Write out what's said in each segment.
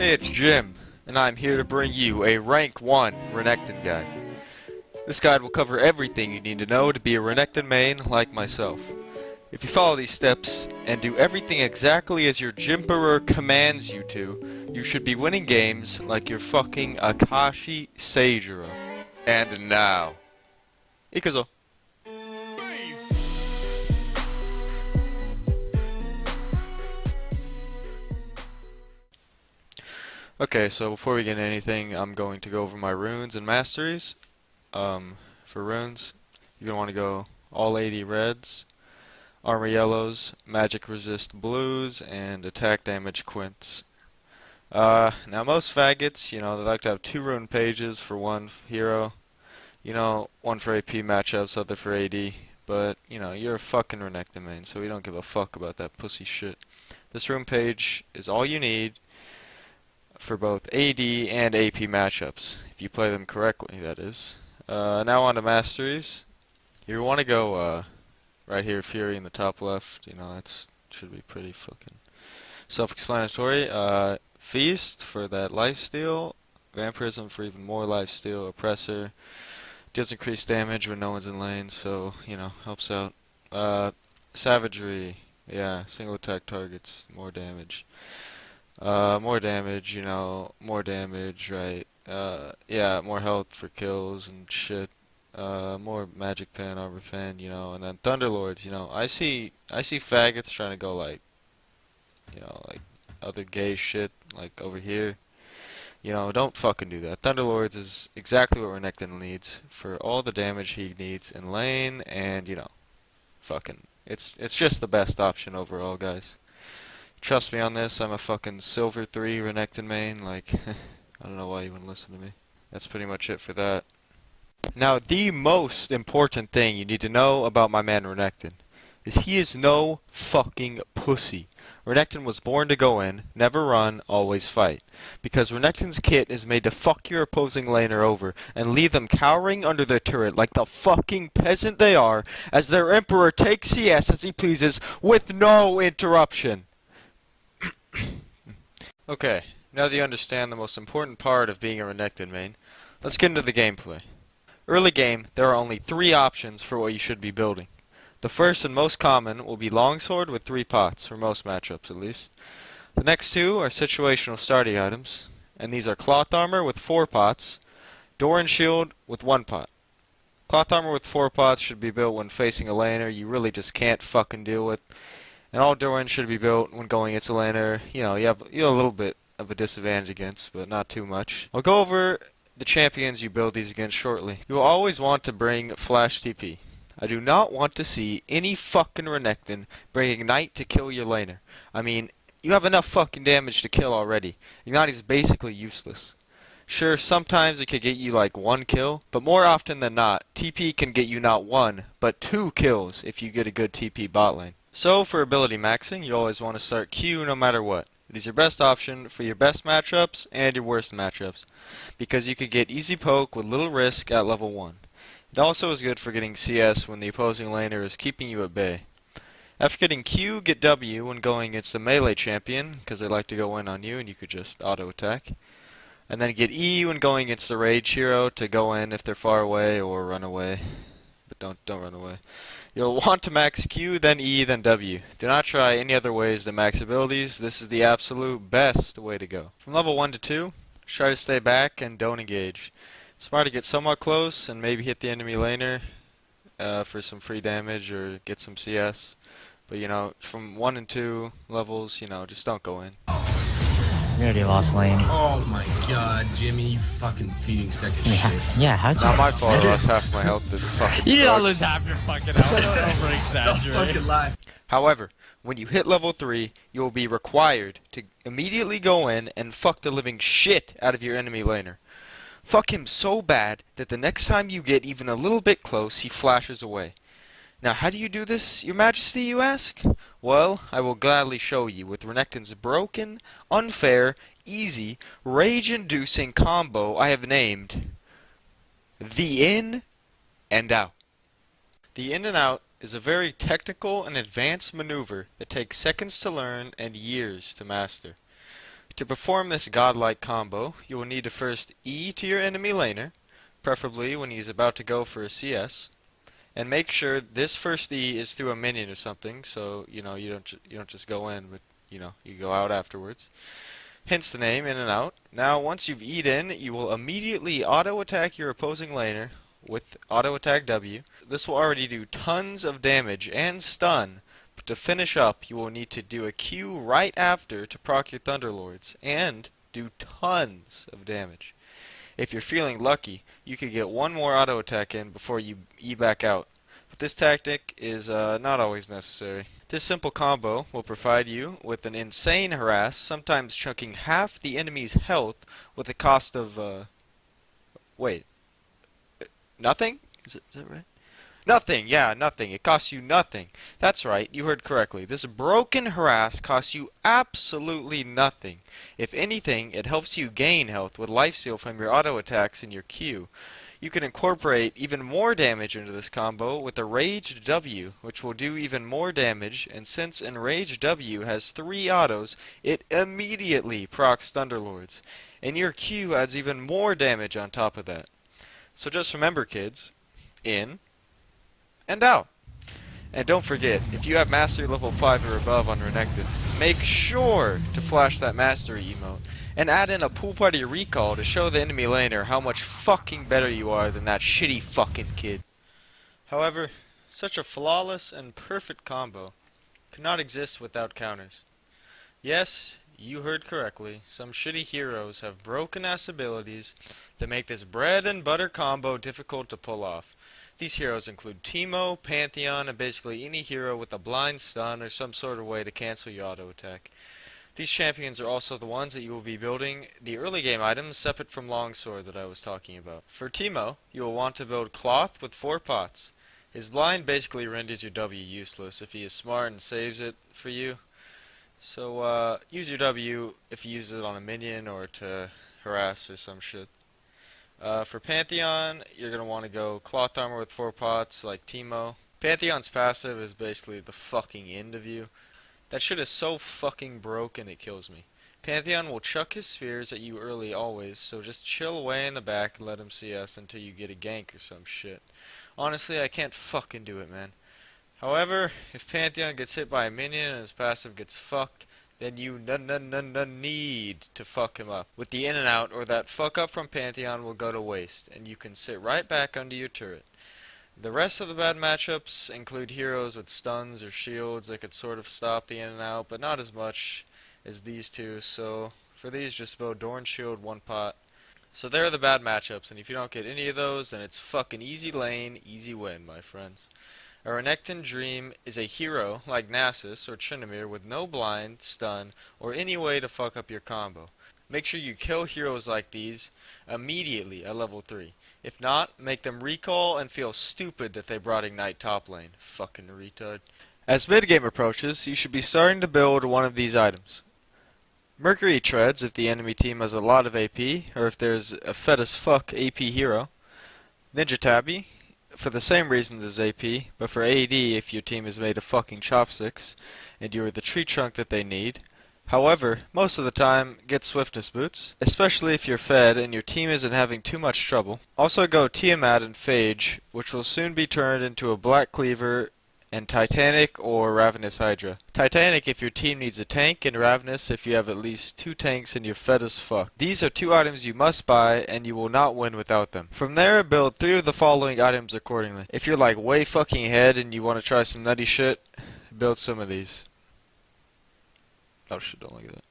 Hey, it's Jim, and I'm here to bring you a Rank 1 Renekton guide. This guide will cover everything you need to know to be a Renekton main like myself. If you follow these steps and do everything exactly as your Jimperor commands you to, you should be winning games like you're fucking Akashi Seijuro. And now, Ikazo. Okay, so before we get into anything, I'm going to go over my runes and masteries. For runes, you're going to want to go all 80 reds, armor yellows, magic resist blues, and attack damage quints. Now most faggots, they like to have 2 rune pages for one hero. One for AP matchups, other for AD. But, you're a fucking Renekton main, so we don't give a fuck about that pussy shit. This rune page is all you need for both AD and AP matchups, if you play them correctly, that is. Now on to Masteries. You want to go right here, Fury in the top left. That should be pretty fucking self-explanatory. Feast for that lifesteal, Vampirism for even more lifesteal, Oppressor deals increased damage when no one's in lane, so, helps out. Savagery, yeah, single attack targets, more damage. More damage, more damage, right? Yeah, more health for kills and shit. More magic pen, armor pen, and then Thunderlords, I see faggots trying to go like other gay shit, like over here. Don't fucking do that. Thunderlords is exactly what Renekton needs for all the damage he needs in lane, and fucking, it's just the best option overall, guys. Trust me on this, I'm a fucking Silver 3 Renekton main, I don't know why you wouldn't listen to me. That's pretty much it for that. Now, the most important thing you need to know about my man Renekton is he is no fucking pussy. Renekton was born to go in, never run, always fight. Because Renekton's kit is made to fuck your opposing laner over and leave them cowering under their turret like the fucking peasant they are as their Emperor takes CS as he pleases with no interruption. Okay, now that you understand the most important part of being a Renekton main, let's get into the gameplay. Early game, there are only 3 options for what you should be building. The first and most common will be Longsword with 3 pots, for most matchups at least. The next 2 are situational starting items, and these are Cloth Armor with 4 pots, Doran Shield with 1 pot. Cloth Armor with 4 pots should be built when facing a laner you really just can't fucking deal with. And all Doran should be built when going against a laner, you have a little bit of a disadvantage against, but not too much. I'll go over the champions you build these against shortly. You will always want to bring Flash TP. I do not want to see any fucking Renekton bring Ignite to kill your laner. I mean, you have enough fucking damage to kill already. Ignite is basically useless. Sure, sometimes it could get you like 1 kill, but more often than not, TP can get you not 1, but 2 kills if you get a good TP bot lane. So, for ability maxing, you always want to start Q no matter what. It is your best option for your best matchups and your worst matchups, because you could get easy poke with little risk at level 1. It also is good for getting CS when the opposing laner is keeping you at bay. After getting Q, get W when going against a melee champion, because they like to go in on you and you could just auto-attack. And then get E when going against the rage hero to go in if they're far away or run away. But don't run away. You'll want to max Q, then E, then W. Do not try any other ways to max abilities. This is the absolute best way to go. From level 1 to 2, try to stay back and don't engage. It's smart to get somewhat close and maybe hit the enemy laner for some free damage or get some CS. But from 1 and 2 levels, just don't go in. We already lost lane. Oh my god, Jimmy, you fucking feeding sack of shit. Yeah, how'd you... Not my fault, I lost half my health this fucking You did not lose half your fucking health. Don't over-exaggerate. However, when you hit level 3, you will be required to immediately go in and fuck the living shit out of your enemy laner. Fuck him so bad that the next time you get even a little bit close, he flashes away. Now, how do you do this, your majesty, you ask? Well, I will gladly show you with Renekton's broken, unfair, easy, rage-inducing combo I have named the In and Out. The In and Out is a very technical and advanced maneuver that takes seconds to learn and years to master. To perform this godlike combo, you will need to first E to your enemy laner, preferably when he's about to go for a CS, and make sure this first E is through a minion or something, so you don't just go in, but you go out afterwards. Hence the name, in and out. Now, once you've E'd in, you will immediately auto-attack your opposing laner with auto-attack W. This will already do tons of damage and stun, but to finish up, you will need to do a Q right after to proc your Thunderlords, and do tons of damage. If you're feeling lucky, you could get one more auto-attack in before you E back out. But this tactic is not always necessary. This simple combo will provide you with an insane harass, sometimes chunking half the enemy's health with the cost of, wait. Nothing? Is that right? Nothing, yeah, nothing. It costs you nothing. That's right, you heard correctly. This broken harass costs you absolutely nothing. If anything, it helps you gain health with lifesteal from your auto attacks in your Q. You can incorporate even more damage into this combo with a Raged W, which will do even more damage, and since Enraged W has 3 autos, it immediately procs Thunderlords. And your Q adds even more damage on top of that. So just remember, kids, in and out. And don't forget, if you have Mastery level 5 or above on Renekton, make sure to flash that Mastery emote, and add in a pool party recall to show the enemy laner how much fucking better you are than that shitty fucking kid. However, such a flawless and perfect combo could not exist without counters. Yes, you heard correctly, some shitty heroes have broken ass abilities that make this bread and butter combo difficult to pull off. These heroes include Teemo, Pantheon, and basically any hero with a blind stun or some sort of way to cancel your auto attack. These champions are also the ones that you will be building the early game items separate from Longsword that I was talking about. For Teemo, you will want to build Cloth with 4 pots. His blind basically renders your W useless if he is smart and saves it for you. So use your W if you use it on a minion or to harass or some shit. For Pantheon, you're going to want to go Cloth Armor with 4 pots like Teemo. Pantheon's passive is basically the fucking end of you. That shit is so fucking broken it kills me. Pantheon will chuck his spears at you early always, so just chill away in the back and let him CS until you get a gank or some shit. Honestly, I can't fucking do it, man. However, if Pantheon gets hit by a minion and his passive gets fucked, then you need to fuck him up with the in and out, or that fuck up from Pantheon will go to waste, and you can sit right back under your turret. The rest of the bad matchups include heroes with stuns or shields that could sort of stop the in and out, but not as much as these two, so for these just build Dorn Shield 1 pot. So there are the bad matchups, and if you don't get any of those, then it's fucking easy lane, easy win, my friends. A Renekton Dream is a hero like Nasus or Tryndamere with no blind, stun, or any way to fuck up your combo. Make sure you kill heroes like these immediately at level 3. If not, make them recall and feel stupid that they brought Ignite top lane. Fucking retard. As mid-game approaches, you should be starting to build one of these items. Mercury Treads if the enemy team has a lot of AP, or if there's a fed as fuck AP hero. Ninja Tabby for the same reasons as AP, but for AD if your team is made of fucking chopsticks and you are the tree trunk that they need. However, most of the time, get Swiftness Boots, especially if you're fed and your team isn't having too much trouble. Also go Tiamat and Phage, which will soon be turned into a Black Cleaver, and Titanic or Ravenous Hydra. Titanic if your team needs a tank, and Ravenous if you have at least 2 tanks and you're fed as fuck. These are 2 items you must buy, and you will not win without them. From there, build 3 of the following items accordingly. If you're like way fucking ahead and you want to try some nutty shit, build some of these. Oh shit, don't look at that.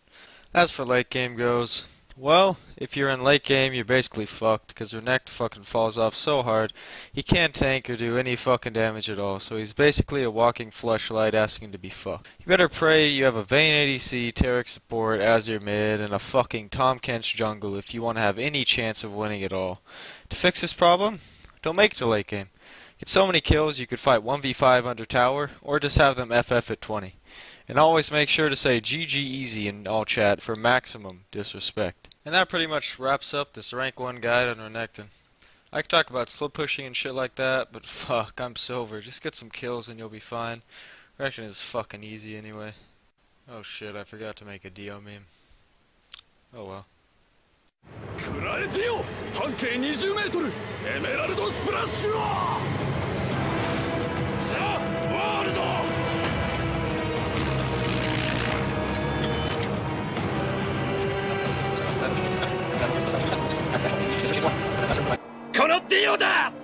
As for late game goes, well, if you're in late game, you're basically fucked, because Renekton fucking falls off so hard, he can't tank or do any fucking damage at all, so he's basically a walking fleshlight asking to be fucked. You better pray you have a Vayne ADC, Taric support, Azir mid, and a fucking Tahm Kench jungle if you want to have any chance of winning at all. To fix this problem, don't make it to late game. Get so many kills you could fight 1v5 under tower, or just have them FF at 20. And always make sure to say GG easy in all chat for maximum disrespect. And that pretty much wraps up this rank 1 guide on Renekton. I could talk about split pushing and shit like that, but fuck, I'm silver. Just get some kills and you'll be fine. Renekton is fucking easy anyway. Oh shit, I forgot to make a Dio meme. Oh well. 食らえてよ半径20メートルエメラルドスプラッシュをザ・ワールドこのディオだ